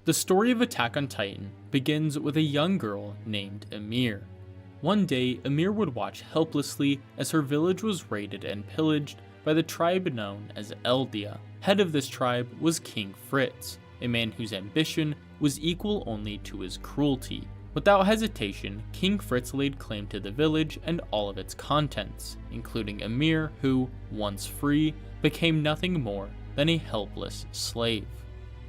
The story of Attack on Titan begins with a young girl named Ymir. One day, Ymir would watch helplessly as her village was raided and pillaged by the tribe known as Eldia. Head of this tribe was King Fritz, a man whose ambition was equal only to his cruelty. Without hesitation, King Fritz laid claim to the village and all of its contents, including Ymir, who, once free, became nothing more than a helpless slave.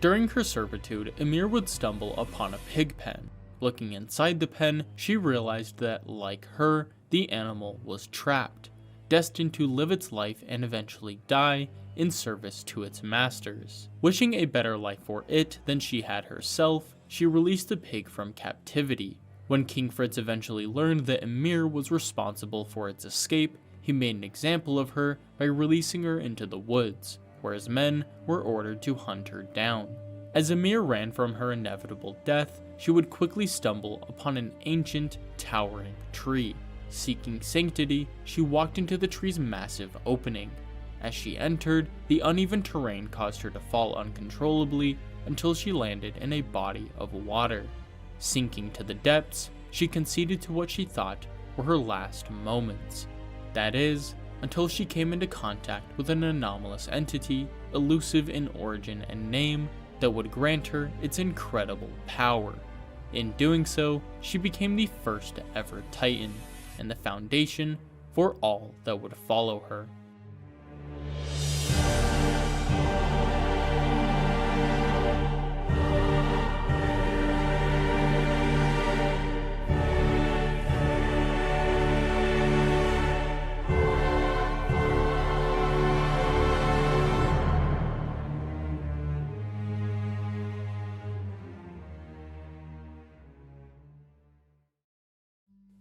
During her servitude, Ymir would stumble upon a pig pen. Looking inside the pen, she realized that, like her, the animal was trapped, destined to live its life and eventually die in service to its masters. Wishing a better life for it than she had herself, she released the pig from captivity. When King Fritz eventually learned that Ymir was responsible for its escape, he made an example of her by releasing her into the woods, where his men were ordered to hunt her down. As Ymir ran from her inevitable death, she would quickly stumble upon an ancient, towering tree. Seeking sanctity, she walked into the tree's massive opening. As she entered, the uneven terrain caused her to fall uncontrollably until she landed in a body of water. Sinking to the depths, she conceded to what she thought were her last moments. That is, until she came into contact with an anomalous entity, elusive in origin and name, that would grant her its incredible power. In doing so, she became the first ever Titan, and the foundation for all that would follow her.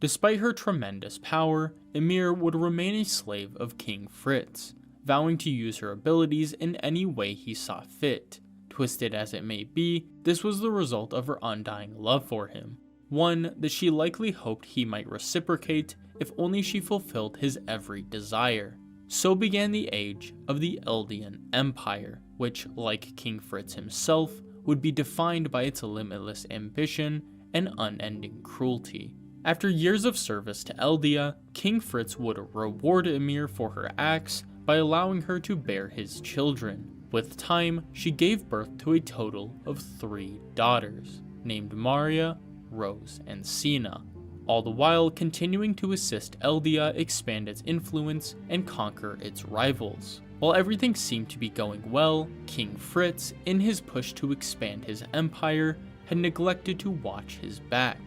Despite her tremendous power, Ymir would remain a slave of King Fritz, vowing to use her abilities in any way he saw fit. Twisted as it may be, this was the result of her undying love for him, one that she likely hoped he might reciprocate if only she fulfilled his every desire. So began the age of the Eldian Empire, which, like King Fritz himself, would be defined by its limitless ambition and unending cruelty. After years of service to Eldia, King Fritz would reward Ymir for her acts by allowing her to bear his children. With time, she gave birth to a total of 3 daughters, named Maria, Rose, and Sina, all the while continuing to assist Eldia expand its influence and conquer its rivals. While everything seemed to be going well, King Fritz, in his push to expand his empire, had neglected to watch his back.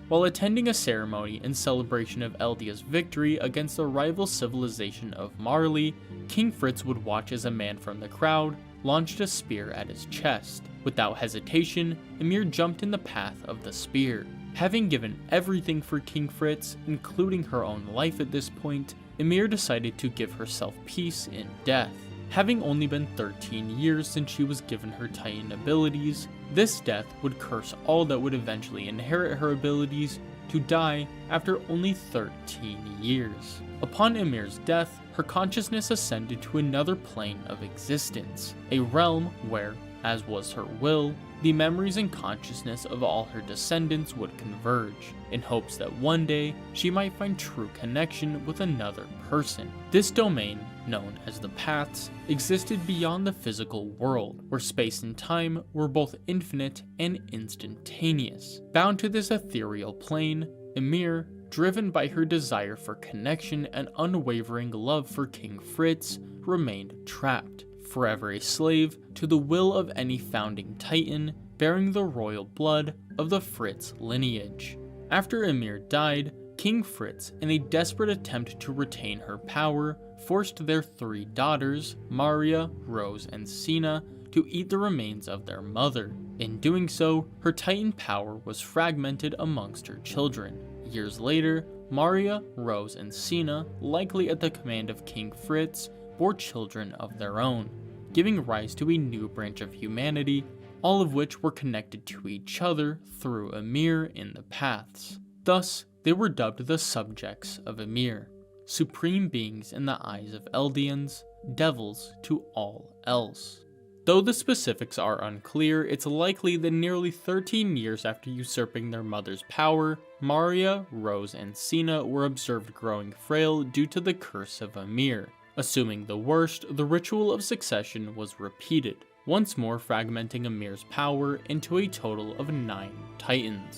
While attending a ceremony in celebration of Eldia's victory against the rival civilization of Marley, King Fritz would watch as a man from the crowd launched a spear at his chest. Without hesitation, Ymir jumped in the path of the spear. Having given everything for King Fritz, including her own life at this point, Ymir decided to give herself peace in death. Having only been 13 years since she was given her Titan abilities, this death would curse all that would eventually inherit her abilities to die after only 13 years. Upon Ymir's death, her consciousness ascended to another plane of existence, a realm where, as was her will, the memories and consciousness of all her descendants would converge, in hopes that one day she might find true connection with another person. This domain, known as the Paths, existed beyond the physical world, where space and time were both infinite and instantaneous. Bound to this ethereal plane, Ymir, driven by her desire for connection and unwavering love for King Fritz, remained trapped, forever a slave to the will of any founding Titan, bearing the royal blood of the Fritz lineage. After Ymir died, King Fritz, in a desperate attempt to retain her power, forced their 3 daughters, Maria, Rose, and Sina, to eat the remains of their mother. In doing so, her Titan power was fragmented amongst her children. Years later, Maria, Rose, and Sina, likely at the command of King Fritz, bore children of their own, giving rise to a new branch of humanity, all of which were connected to each other through Ymir in the Paths. Thus, they were dubbed the subjects of Ymir, supreme beings in the eyes of Eldians, devils to all else. Though the specifics are unclear, it's likely that nearly 13 years after usurping their mother's power, Maria, Rose, and Sina were observed growing frail due to the curse of Ymir. Assuming the worst, the ritual of succession was repeated, once more fragmenting Ymir's power into a total of 9 titans.